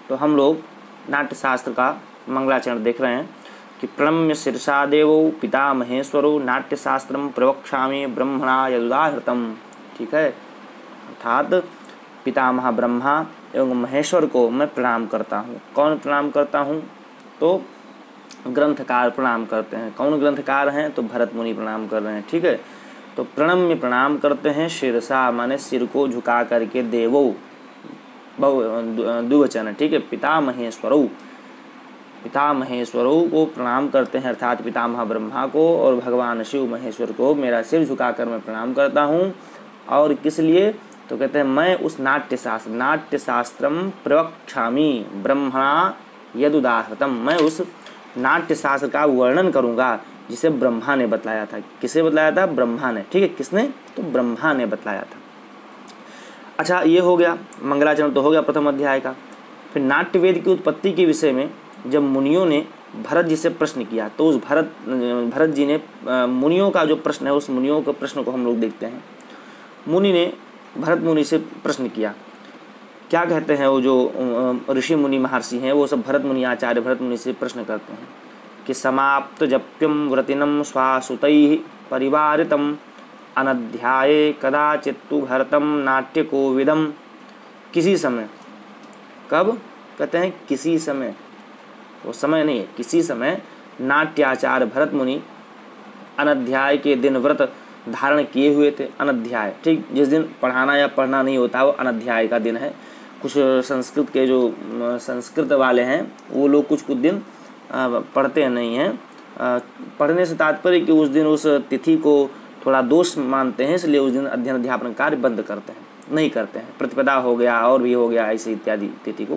तो हम लोग नाट्य शास्त्र का मंगलाचरण देख रहे हैं कि प्रणम्य शीर्षा देवो पिता महेश्वरो नाट्यशास्त्रम प्रवक्ष्यामि ब्रह्मणा यदुदाहृतम। ठीक है, अर्थात पितामह ब्रह्मा एवं महेश्वर को मैं प्रणाम करता हूँ। कौन प्रणाम करता हूँ? तो ग्रंथकार प्रणाम करते हैं। कौन ग्रंथकार हैं? तो भरत मुनि प्रणाम कर रहे हैं। ठीक है, तो प्रणम्य प्रणाम करते हैं, शीर्षा माने सिर को झुका करके, देवो द्विवचन है। ठीक है, पिता महेश्वरों को प्रणाम करते हैं, अर्थात पितामह ब्रह्मा को और भगवान शिव महेश्वर को मेरा सिर झुकाकर मैं प्रणाम करता हूँ। और किस लिए? तो कहते हैं मैं उस नाट्यशास्त्रम प्रवक्ष्यामि ब्रह्मणा यदुदाहृतम, मैं उस नाट्यशास्त्र का वर्णन करूँगा जिसे ब्रह्मा ने बतलाया था। किसे बतलाया था? ब्रह्मा ने। ठीक है, किसने? तो ब्रह्मा ने बतलाया था। अच्छा, ये हो गया मंगलाचरण, तो हो गया प्रथम अध्याय का। फिर नाट्यवेद की उत्पत्ति के विषय में जब मुनियों ने भरत जी से प्रश्न किया, तो उस भरत जी ने मुनियों का जो प्रश्न है, उस मुनियों के प्रश्न को हम लोग देखते हैं। मुनि ने भरत मुनि से प्रश्न किया, क्या कहते हैं वो जो ऋषि मुनि महर्षि हैं, वो सब भरत मुनि आचार्य भरत मुनि से प्रश्न करते हैं कि समाप्त जप्यम व्रतिनम स्वासुतैः परिवारितम अनध्याये कदाचित्तु भरतम नाट्य कोविदम। किसी समय, कब? कहते हैं किसी समय, वो समय नहीं है, किसी समय नाट्याचार्य भरत मुनि अनध्याय के दिन व्रत धारण किए हुए थे। अनध्याय, ठीक, जिस दिन पढ़ाना या पढ़ना नहीं होता वो अनध्याय का दिन है। कुछ संस्कृत के जो संस्कृत वाले हैं वो लोग कुछ दिन पढ़ते नहीं हैं। पढ़ने से तात्पर्य कि उस दिन उस तिथि को थोड़ा दोष मानते हैं, इसलिए उस दिन अध्ययन अध्यापन कार्य बंद करते हैं, नहीं करते हैं। प्रतिपदा हो गया और भी हो गया ऐसे इत्यादि तिथि को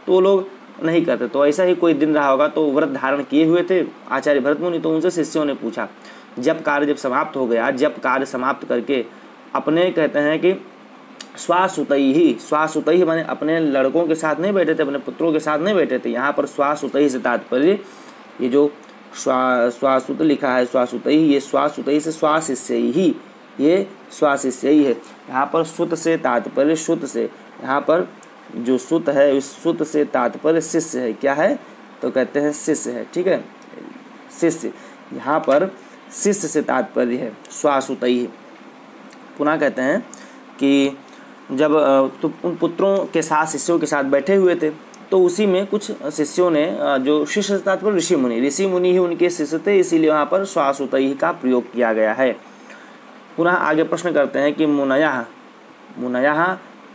तो वो लोग नहीं करते। तो ऐसा ही कोई दिन रहा होगा, तो व्रत धारण किए हुए थे आचार्य भरत मुनि। तो उनसे शिष्यों ने पूछा, जब कार्य समाप्त हो गया, जब कार्य समाप्त करके अपने, कहते हैं कि स्वासुतैः माने अपने लड़कों के साथ नहीं बैठे थे, अपने पुत्रों के साथ नहीं बैठे थे। यहाँ पर स्वासुतैः से तात्पर्य ये जो स्वासुत लिखा है, स्वासुतैः, ये स्वासुतैः से स्वाशिष्यैः, ये स्वाशिष्यैः है। यहाँ पर सुत से तात्पर्य सुत से, यहाँ पर जो सुत है उस सुत से तात्पर्य शिष्य है। क्या है? तो कहते हैं शिष्य है। ठीक है, शिष्य, यहाँ पर शिष्य से तात्पर्य है स्वासुतैः। पुनः कहते हैं कि जब तो उन पुत्रों के साथ शिष्यों के साथ बैठे हुए थे, तो उसी में कुछ शिष्यों ने, जो शिष्य तात्पर्य ऋषि मुनि ही उनके शिष्य थे, इसीलिए वहाँ पर स्वासुतैः का प्रयोग किया गया है। पुनः आगे प्रश्न करते हैं कि मुनयः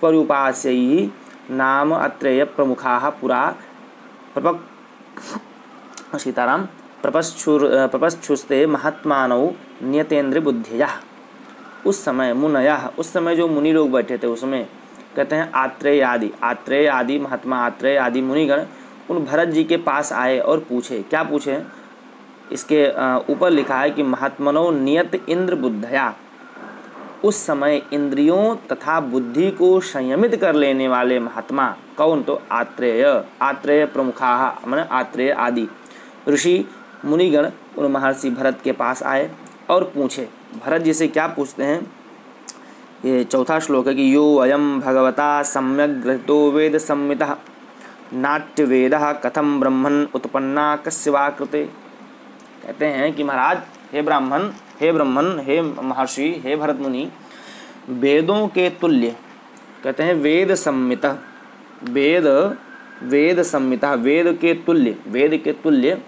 परुपास्यैः नाम अत्रेय प्रमुखाः पुरा सीताराम प्रपश्चुस्ते महात्मानौ नियतेन्द्र बुद्धिया। उस समय मुनयः, उस समय जो मुनि लोग बैठे थे उसमें कहते हैं आत्रेय आदि महात्मा आत्रेय आदि मुनिगण उन भरत जी के पास आए और पूछे। क्या पूछे? इसके ऊपर लिखा है कि महात्मनो नियत इंद्र बुद्धया। उस समय इंद्रियों तथा बुद्धि को संयमित कर लेने वाले महात्मा कौन? तो आत्रेय प्रमुखाः माने आत्रेय आदि ऋषि मुनिगण उन महर्षि भरत के पास आए और पूछे। भरत जी से क्या पूछते हैं? ये चौथा श्लोक है कि यो अयम भगवता सम्यक गृहीतो वेद संमितः नाट्यवेदः कथम ब्रह्मन् उत्पन्ना कस्य वा कृते। कहते हैं कि महाराज, हे ब्राह्मण, हे महर्षि, हे भरत मुनि, वेदों के तुल्य, कहते हैं वेद संमितः, वेद संमितः, वेद के तुल्य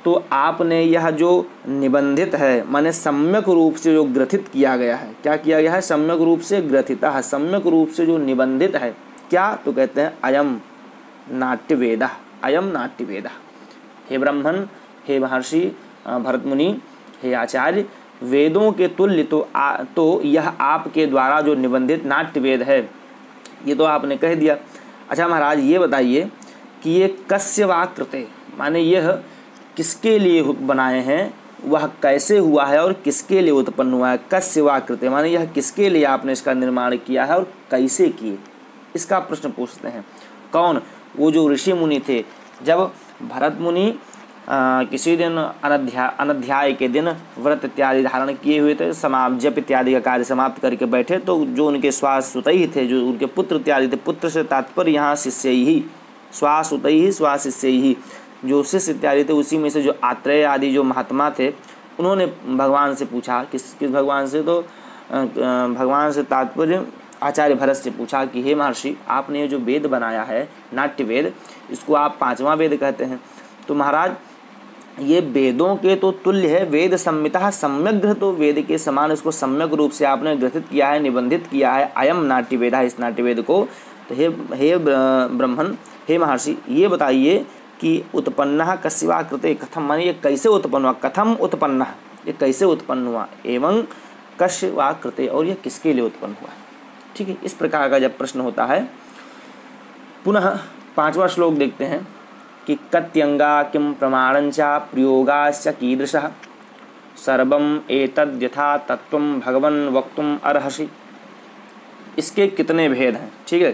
तो आपने यह जो निबंधित है, माने सम्यक रूप से जो ग्रथित किया गया है। क्या किया गया है? सम्यक रूप से ग्रथितः, सम्यक रूप से जो निबंधित है। क्या? तो कहते हैं अयम नाट्यवेदः, अयम नाट्यवेदः। हे ब्राह्मण, हे महर्षि भरत मुनि, हे आचार्य, वेदों के तुल्य तो यह आपके द्वारा जो निबंधित नाट्यवेद है, ये तो आपने कह दिया। अच्छा महाराज, ये बताइए कि ये कस्य वा कृते, माने यह किसके लिए बनाए हैं, वह कैसे हुआ है और किसके लिए उत्पन्न हुआ है। कस्य वा कृते माने यह किसके लिए आपने इसका निर्माण किया है और कैसे किए, इसका प्रश्न पूछते हैं। कौन? वो जो ऋषि मुनि थे। जब भरत मुनि किसी दिन अनध्याय के दिन व्रत इत्यादि धारण किए हुए थे, जप इत्यादि का कार्य समाप्त करके बैठे, तो जो उनके स्वासुतैः थे, जो उनके पुत्र इत्यादि थे, पुत्र से तात्पर्य यहाँ शिष्य ही, स्वासुतैः स्वाशिष्यैः। जो शिष्य इत्यादि थे उसी में से जो आत्रेय आदि जो महात्मा थे उन्होंने भगवान से पूछा, किस भगवान से, तो भगवान से तात्पर्य आचार्य भरत से पूछा कि हे महर्षि, आपने ये जो वेद बनाया है नाट्य वेद, इसको आप 5वां वेद कहते हैं, तो महाराज ये वेदों के तो तुल्य है, वेद संहिता सम्यक ग्रह, तो वेद के समान इसको सम्यक रूप से आपने ग्रथित किया है, निबंधित किया है, अयम नाट्य वेद है, इस नाट्य वेद को। तो हे ब्रह्मण, हे महर्षि, ये बताइए कि उत्पन्नः कस्यवा कृते कथम, माने ये कैसे उत्पन्न हुआ, कथम उत्पन्नः, ये कैसे उत्पन्न हुआ, एवं कस्यवा कृते, और ये किसके लिए उत्पन्न हुआ। ठीक है, इस प्रकार का जब प्रश्न होता है। पुनः 5वां श्लोक देखते हैं कि कत्यंगा किम प्रमाणंचा प्रयोगाश्च कीदृशः सर्वम एतद् यथा तत्त्वं भगवन् वक्तुम अर्हसि। इसके कितने भेद हैं। ठीक है,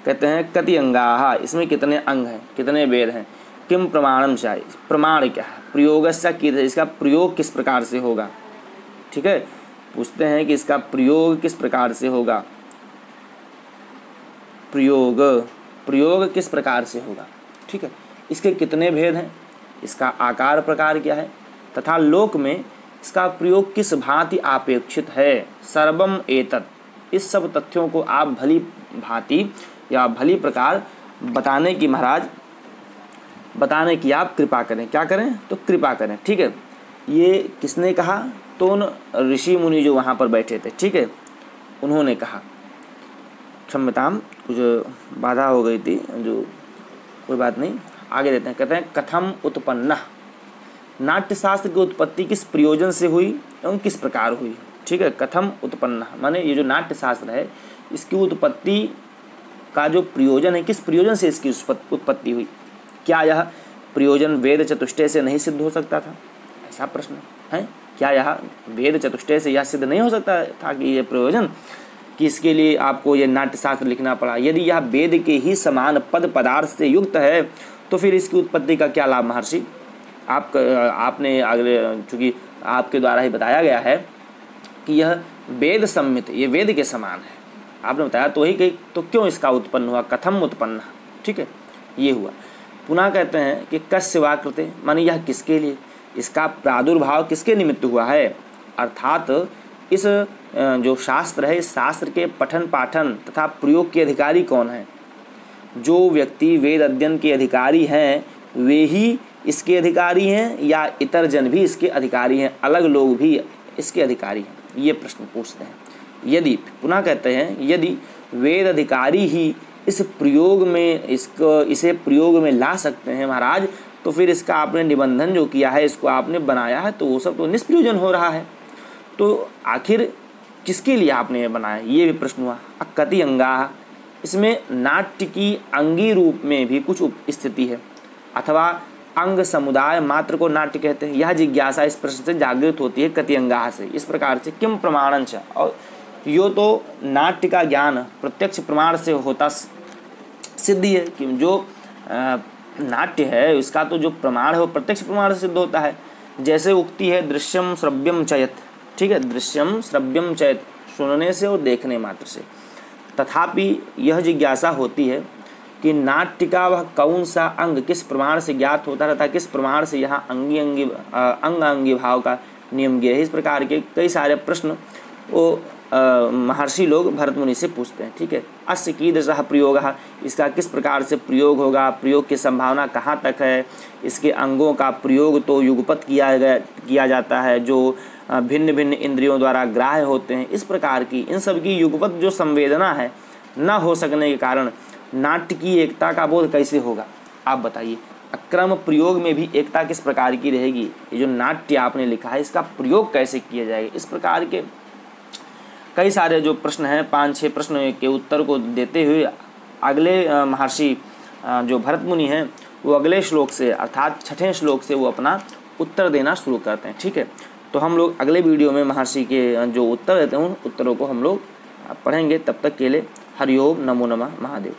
कहते हैं कत्यंगाः, इसमें कितने अंग हैं, कितने भेद हैं। किम प्रमाणंचा, प्रमाण क्या है, प्रयोगश्च कीदृशः, इसका प्रयोग किस प्रकार से होगा। ठीक है, पूछते हैं कि इसका प्रयोग किस प्रकार से होगा, प्रयोग किस प्रकार से होगा। ठीक है, इसके कितने भेद हैं, इसका आकार प्रकार क्या है, तथा लोक में इसका प्रयोग किस भांति अपेक्षित है। सर्वम एतत्, इस सब तथ्यों को आप भली भांति या भली प्रकार बताने की महाराज, बताने की आप कृपा करें। क्या करें, तो कृपा करें। ठीक है, ये किसने कहा, तो उन ऋषि मुनि जो वहाँ पर बैठे थे, ठीक है, उन्होंने कहा। क्षम्यताम, कुछ बाधा हो गई थी, जो कोई बात नहीं, आगे देते हैं। कहते हैं कथम उत्पन्नः, नाट्यशास्त्र की उत्पत्ति किस प्रयोजन से हुई एवं किस प्रकार हुई। ठीक है, कथम उत्पन्नः माने ये जो नाट्यशास्त्र है इसकी उत्पत्ति का जो प्रयोजन है, किस प्रयोजन से इसकी उत्पत्ति हुई। क्या यह प्रयोजन वेद चतुष्टय से नहीं सिद्ध हो सकता था, ऐसा प्रश्न है। क्या यह वेद चतुष्टय से यह सिद्ध नहीं हो सकता था कि ये प्रयोजन, कि इसके लिए आपको ये नाट्यशास्त्र लिखना पड़ा। यदि यह वेद के ही समान पद पदार्थ से युक्त है तो फिर इसकी उत्पत्ति का क्या लाभ महर्षि। आपने अगले, चूँकि आपके द्वारा ही बताया गया है कि यह वेद सम्मित, ये वेद के समान है, आपने बताया, तो वही कही, तो क्यों इसका उत्पन्न हुआ, कथम उत्पन्न। ठीक है, ये हुआ। पुनः कहते हैं कि कस्य वा कृते, माने यह किसके लिए, इसका प्रादुर्भाव किसके निमित्त हुआ है, अर्थात इस जो शास्त्र है, इस शास्त्र के पठन पाठन तथा प्रयोग के अधिकारी कौन है। जो व्यक्ति वेद अध्ययन के अधिकारी हैं वे ही इसके अधिकारी हैं, या इतर जन भी इसके अधिकारी हैं, अलग लोग भी इसके अधिकारी हैं, ये प्रश्न पूछते हैं। यदि, पुनः कहते हैं, यदि वेद अधिकारी ही इस प्रयोग में इसे प्रयोग में ला सकते हैं महाराज, तो फिर इसका आपने निबंधन जो किया है, इसको आपने बनाया है, तो वो सब तो निष्प्रयोजन हो रहा है। तो आखिर किसके लिए आपने ये बनाया, ये भी प्रश्न हुआ। कति अंगा, इसमें नाट्य की अंगी रूप में भी कुछ स्थिति है, अथवा अंग समुदाय मात्र को नाट्य कहते हैं। यह जिज्ञासा इस प्रश्न से जागृत होती है कति अंगा से, इस प्रकार से किम प्रमाणंच, और यो तो नाट्य का ज्ञान प्रत्यक्ष प्रमाण से होता सिद्धि है कि जो नाट्य है उसका तो जो प्रमाण है वो प्रत्यक्ष प्रमाण से सिद्ध होता है। जैसे उक्ति है दृश्यम श्रव्यम चयत, ठीक है, दृश्यम श्रव्यम चयत, सुनने से और देखने मात्र से। तथापि यह जिज्ञासा होती है कि नाट्य का वह कौन सा अंग किस प्रमाण से ज्ञात होता रहता है, किस प्रमाण से यहाँ अंग अंगी भाव का नियम ज्ञेय है। इस प्रकार के कई सारे प्रश्न वो महर्षि लोग भरत मुनि से पूछते हैं। ठीक है, अस्य कीदृशः प्रयोगः, इसका किस प्रकार से प्रयोग होगा, प्रयोग की संभावना कहाँ तक है। इसके अंगों का प्रयोग तो युगपत किया जाता है, जो भिन्न भिन्न इंद्रियों द्वारा ग्राह्य होते हैं। इस प्रकार की इन सब की युगपत जो संवेदना है न हो सकने के कारण नाट्य की एकता का बोध कैसे होगा, आप बताइए। अक्रम प्रयोग में भी एकता किस प्रकार की रहेगी। ये जो नाट्य आपने लिखा है इसका प्रयोग कैसे किया जाएगा। इस प्रकार के कई सारे जो प्रश्न हैं, 5-6 प्रश्न के उत्तर को देते हुए अगले महर्षि जो भरत मुनि हैं वो अगले श्लोक से अर्थात 6ठे श्लोक से वो अपना उत्तर देना शुरू करते हैं। ठीक है, तो हम लोग अगले वीडियो में महर्षि के जो उत्तर देते हैं उन उत्तरों को हम लोग पढ़ेंगे। तब तक के लिए हरि ओम, नमो नमः, महादेव।